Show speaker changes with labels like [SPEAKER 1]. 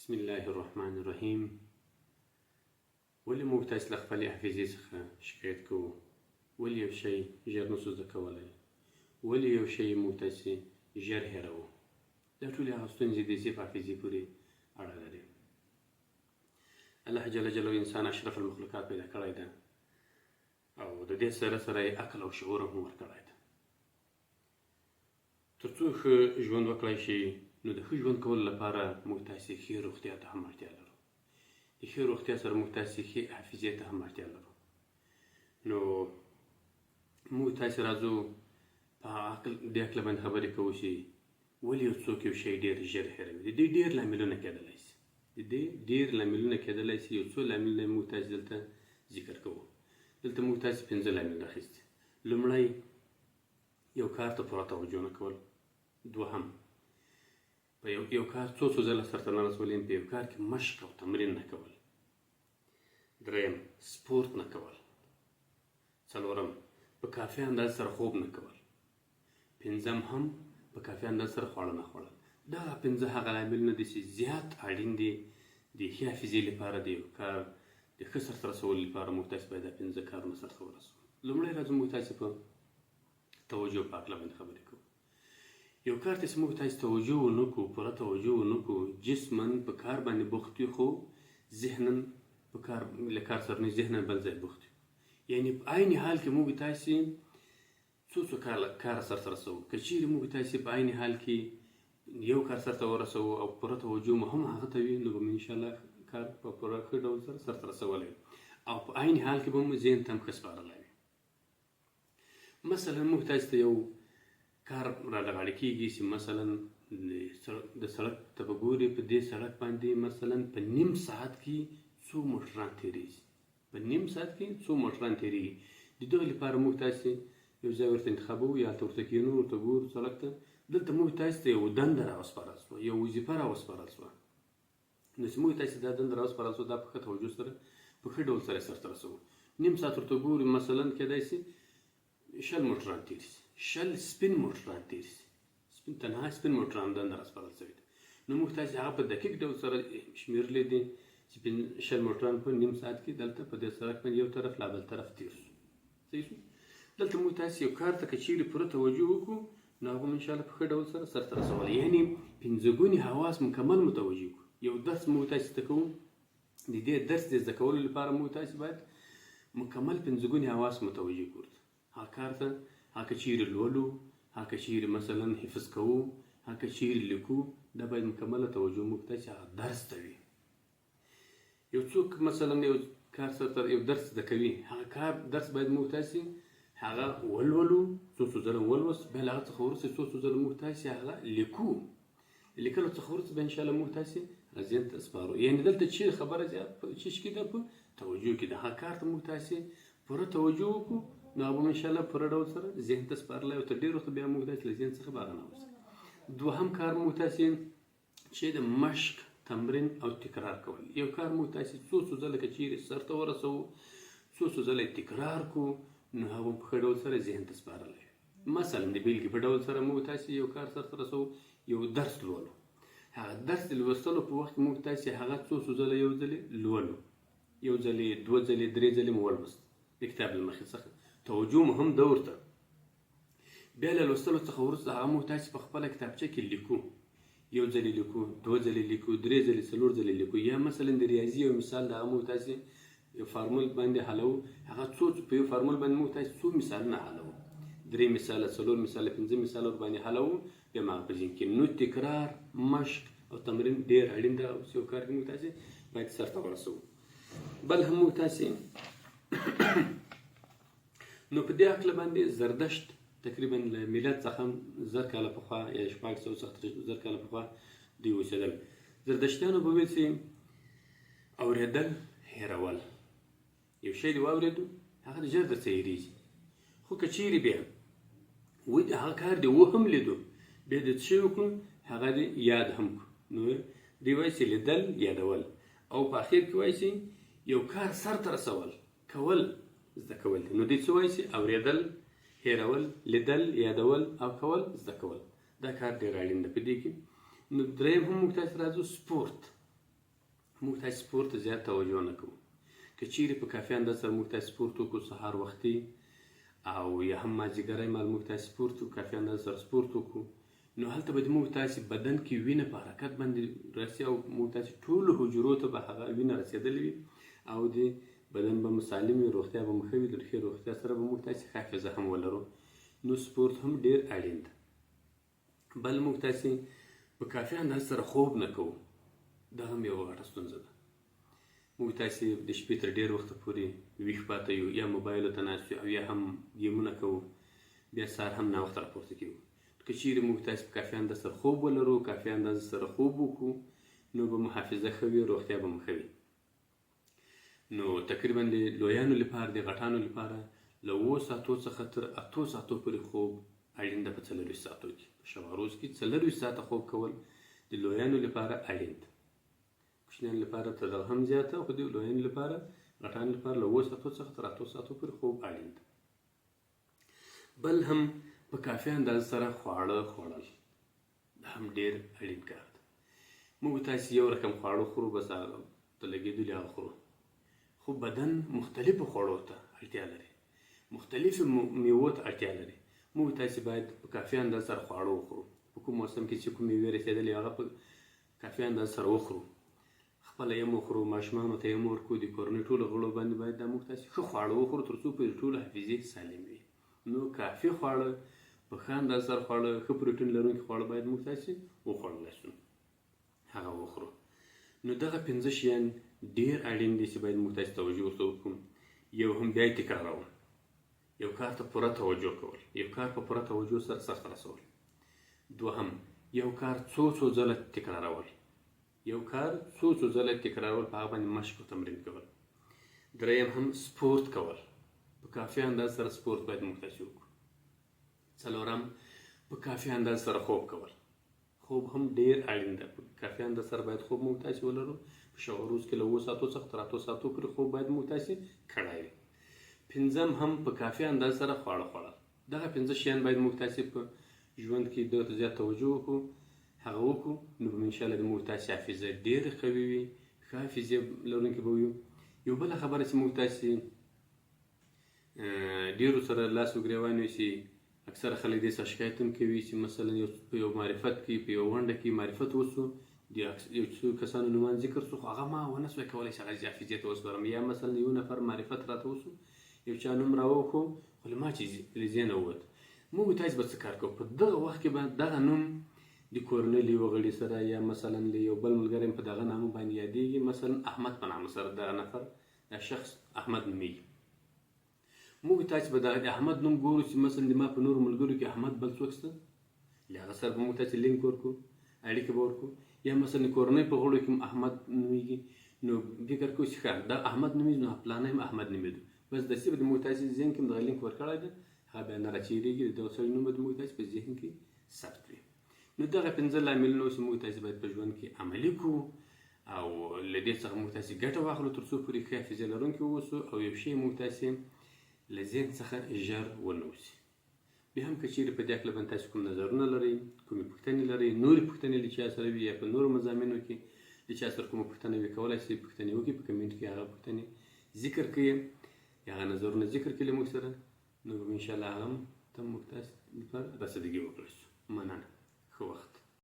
[SPEAKER 1] بسم الله الرحمن الرحیم. ولې موږ تاسو له خپلې حافظې څخه شکایت کوو؟ ولې یو شی ژر نشو زده کولی؟ ولې یو شی موږ تاسې ژر هېروو؟ دا ټولې هغه ستونزې دي چې په حافظې پورې اړه لري. الله جل جلاله انسان اشرف المخلوقات پیدا کړی ده او د دې سره سره یې عقل او شعور هم ورکړی ده. تر څو ښه ژوند وکړی شي نو د ښه ژوند کولو لپاره موږ تاسې ښې روغتیا ته هم اړتیا لرو. د ښې روغتیا سره موږ تاسې ښې حافظې ته هم اړتیا لرو. نو موږ تاسې راځو په دې عقله باندې خبرې کوو چې ولې یو څوک یو شی ډېر ژر هېروي. د دې ډېر لاملونه کېدلی شي. یو څو لاملونه موږ تاسې دلته ذکر کوو. دلته موږ تاسې 5 لاملونه اخیستي. لومړی، یو کار ته پوره توجه نه کول. دوهم، په یو کار څو ځله سرته نه رسول، په یو کار کې مشق او تمرین نه کول. دریم، سپورت نه کول. څلورم، په کافي اندازه سره خوب نه کول. پنځم، هم په کافي اندازه سره خواړه نه خوړل. دا 5 هغه لاملونه دي چې زیات اړین دي د ښې حافظې لپاره. د یو کار د ښه سرته رسولو لپاره موږ تاسې باید دا 5 کارونه سرته ورسوو. لومړی راځو موږ تاسې په توجه په عقله باندې خبرې کوو. یو کار ته چې موږ تاسې توجه ونه کړو، پوره توجه ونه کړو، جسماً په کار باندې بوخت یو خو ذهناً په کار له کار سره نه ذهناً بل ځای بوخت یو. یعنې په عین حال کې موږ تاسې څو کار سرته رسوو. که چیرې موږ تاسې په عین حال کې یو کار سرته ورسوو او پوره توجه مو هم هغه ته وي، نو به مو انشاءالله کار په پوره ښه ډول سرته رسولی او په عین حال کې به مو ذهن ته هم ښه سپارلی وي. مثلا موږ تاسې ته یو کار را لغاړه کېږي چې مثلا د سړک ته به ګورې، په دې سړک باندې مثلا په نیم ساعت کې څو موټران تېرېږي. د دغه لپاره موږ تاسې یو ځای ورته انتخابوو، یا هلته ورته کښېنو، ورته ګورو سړک ته. دلته موږ تاسې ته یو دنده راوسپارل شوه، یو وظیفه راوسپارل شوه. نو چې موږ تاسې دا دنده راوسپارل شوه، دا په ښه توجه سره په ښه ډول سره یې سرته رسوو. نیم ساعت ورته ګورو، مثلا کېدای شي 100 موټران تېر شي، 100 سپین موټران تېر شي، تنها سپین موټران دنده راسپارل شوې ده. نو موږ تاسې هغه په دقیق ډول سره شمېرلی دي چې 100 موټران په نیم ساعت کې دلته په دې سړک باندې یو طرف لا بل طرف تېر شو. صحیح شو؟ دلته موږ تاسې یو کار ته که چیرې پوره توجه وکړو نو هغه هم انشاءالله په ښه ډول سره سرته رسولی. یعنې 5 ګونې حواس مکمل متوجه کړو. یو درس موږ تاسې ته کوو، د دې درس د زده کولو لپاره موږ تاسې باید مکمل 5 ګونې حواس متوجه کړو. هغه کار ته، هغه که چیرې لولو، هغه که چیرې مثلا حفظ کوو، هغه که چیرې لیکو، دا باید مکمله توجه موږ تاسې هغه درس ته وي. یو څوک مثلا یو کار سره یو درس زده کوي، هغه کار درس باید موږ تاسې هغه ولولو، څو ځله ولوست، بیا له هغه څخه وروسته څو ځله موږ تاسې هغه لیکو. لیکلو څخه وروسته بیا انشاءالله موږ تاسې ذهن ته سپارو. یعنې دلته چیرې خبره زیات په چیش کې ده، په توجه کې ده. هغه کار ته موږ تاسې پوره توجه وکړو نو هغه به انشاءالله پوره ډول سره ذهن ته سپارلی او تر ډېر وخته بیا موږ تاسې له ذهن څخه بهر نه وځو. دوهم کار موږ تاسې چې د مشق، تمرین او تکرار کول. یو کار موږ تاسې څو ځله که چیرې سرته ورسوو، څو ځله یې تکرار کړو، نو هغه په ښه ډول سره ذهن ته سپارلی. مثلا د بیلګې په ډول سره موږ تاسې یو کار سرته رسوو، یو درس لولو. هغه درس د لوستلو په وخت کې موږ تاسې هغه څو ځله یو ځلې لولو، یو ځلې، 2 ځلې، 3 ځلې مو ولوست د کتاب له مخې څخه. توجه مو هم ده ورته. بیا له لوستلو څخه وروسته هغه موږ تاسې په خپله کتابچه کې لیکو. یو ځلې لیکو، 2 ځلې لیکو، 3 ځلې، 4 ځلې لیکو. یا مثلا د ریاضي یو مثال د هغه موږ تاسې یو فارمول باندې حلوو، هغه په یو فارمول باندې موږ تاسې څو مثالونه حلوو، 3 مثاله، 4 مثاله، 5 مثاله ورباندې حلوو، بیا هم هغه په ذهن کې. نو تکرار، مشق او تمرین ډېر اړین ده او یو کار کې موږ تاسې باید سرته ورسوو. بل هم موږ تاسې نو په دې عقله باندې زردشت تقریبا له میلاد څخه 1000 کاله پخوا یا 600 څخه 1000 کاله پخوا دوی اوسېدل. زردشتیانو به ویل چې اورېدل هېرول. یو شی دې واورېدو، هغه د ژر درڅه هېرېږي. خو که چیرې بیا وایي هغه کار دې هم لیدو، بیا دې څه شی وکړو، هغه دې یاد هم کړو. نو دوی وایي چې لیدل، یادول، او په اخر کې وایي چې یو کار سرته رسول، کول، زده کول. نو دوی څه وایي چې اورېدل، هېرول، لیدل، یادول او کول، زده کول. دا کار ډېر اړین ده په دې کې. نو دریم هم موږ تاسې راځو سپورت. موږ تاسې سپورت ته زیات توجه نه کوو. که چیرې په کافي اندازه سره موږ تاسې سپورت وکړو سهار وختي او یا هم مازدیګری مهال موږ تاسې سپورت وکړو، کافي اندازه سره سپورت وکړو، نو هلته به موږ تاسې بدن کې وینه په حرکت باندې راسي او موږ تاسې ټولو حجرو ته به هغه وینه رسېدلې وي او د بدن به مسالم وي، روغتیا به مو ښه وي. د ښې روغتیا سره به موږ تاسې حافظه هم ولرو. نو سپورت هم ډېر اړین ده. بل موږ تاسې په کافي اندازه سره خوب نه کوو. دا هم یوه غټه ستونزه ده. موږ تاسې د شپې تر ډېر وخته پورې ویښ پاته یو، یا موبایلو ته ناست یو او یا هم ګیمونه کوو، بیا سهار هم ناوخته راپورته کېږو. که چیرې موږ تاسې په کافي اندازه سره خوب ولرو، کافي اندازه سره خوب وکړو، نو به مو حافظه ښه وي، روغتیا به مو ښه وي. نو تقریبا د لویانو لپاره، د غټانو لپاره له 7 ساعتو څخه تر 8 ساعتو پورې خوب اړین ده. په 40 ساعتو کې په شبه روز کې 40 ساعته خوب کول د لویانو لپاره اړین ده. کوچنیانو لپاره تر دغه هم زیاته، خو د لویانو لپاره، غټانو لپاره له 7 ساعتو څخه تر 8 ساعتو پورې خوب اړین ده. بل هم په کافي اندازه سره خواړه خوړل، دا هم ډېر اړین کار ده. موږ تاسې یو رقم خواړه خورو، بس هغه ته لګېدلي هغه خورو، خو بدن مختلفو خوړو ته اړتیا لري، مختلفو میوو ته اړتیا لري. موږ تاسې باید په کافي اندازه سره خواړه وخورو. په کوم موسم کې چې کوم میوې رسېدلې هغه په کافي اندازه سره وخورو، خپله یې هم وخورو، ماشومانو ته یې هم ورکړو، د کورنۍ ټولو غړو باندې باید دا موږ تاسې ښه خواړه وخورو تر څو پورې ټولو حافظې سالم وي. نو کافي خواړه، په ښه اندازه سره خواړه، ښه پروټین لرونکي خواړه باید موږ تاسې وخوړلی شو، هغه وخورو. نو دغه 5 شیان ډېر اړین دي چې باید موږ تاسې توجه ورته وکړو. یو هم بیا یې تکراروم، یو کار ته پوره توجه کول، یو کار په پوره توجه سره سرته رسول. دوهم، یو کار څو ځله تکرارول، یو کار څو ځله تکرارول، په هغه باندې مشق او تمرین کول. دریم هم سپورت کول، په کافي اندازه سره سپورت باید موږ تاسې وکړو. څلورم، په کافي اندازه سره خوب کول، خوب هم ډېر اړین ده. په کافي اندازه سره باید خوب موږ تاسې ولرو. په شبه روز کې له 7 ساعتو څخه تر 8 ساعتو پورې خوب باید موږ تاسې کړی وي. پنځم هم په کافي اندازه سره خواړه خوړل. دغه 5 شیان باید موږ تاسې په ژوند کې دغه ته زیات توجه وکړو، هغه وکړو، نو به انشاءالله د موږ تاسې حافظه ډېره قوي وي، ښه حافظې لرونکي به ویو. یو بله خبره چې موږ تاسې ډېرو سره لاس وګرېوان وي چې اکثره خلک دې څخه شکایت هم کوي چې مثلا په یو معرفت کې، په یو غونډه کې معرفت وسو، د یو څو کسانو نومان ذکر شو، خو هغه ما ونه سوی کولی چې هغه حافظې ته وسپارم. یا مثلا یو نفر معرفت راته وسو، یو چا نوم راوښو، خو له ما چې له ذهنه ووت. موږ تاسې به څه کار کوو؟ په دغه وخت کې به دغه نوم د کورنۍ له یوه غړي سره یا مثلا له یو بل ملګري په دغه نامه باندې یادېږي، مثلا احمد په نامه سره دغه نفر، دا شخص احمد نومیږي. موږ تاسې به د احمد نوم ګورو چې مثلا د ما په نورو ملګرو کې احمد بل څوک شته، له هغه سره به موږ تاسې لینک ورکړو، اړیکه به ورکړو. یا مثلا د کورنۍ په غړو کې احمد نومیږي، نو فکر کوو چې ښه دا احمد نومیږي، نو پلانی هم احمد نومېدو، بس داسې به د موږ تاسې ذهن کې دغه لینک ورکړی ده، هغه بیا نه راچېرېږي، د دغه سړي نوم به د موږ تاسې په ذهن کې ثبت وي. نو دغه 5 لاملونه چې موږ تاسې باید په ژوند کې عملي کړو او له دې څخه موږ تاسې ګټه واخلو تر څو پورې ښه حافظې لرونکي واوسو او یو شی موږ تاسې له ذهن څخه ژر ونوځي. بیا هم که چیرې په دې هکله باندې تاسې کوم نظرونه لرئ، کومې پوښتنې لرئ، نورې پوښتنې له چا سره وي یا په نورو مضامینو کې له چا سره کومه پوښتنه وي، کولی شئ پوښتنې وکړئ، په کمنټ کې هغه پوښتنې ذکر کړئ یا هغه نظرونه ذکر کړئ له موږ سره، نو انشاءالله هغه هم ته موږ تاسې لپاره رسیدګي وکړی شو. مننه، ښه وخت.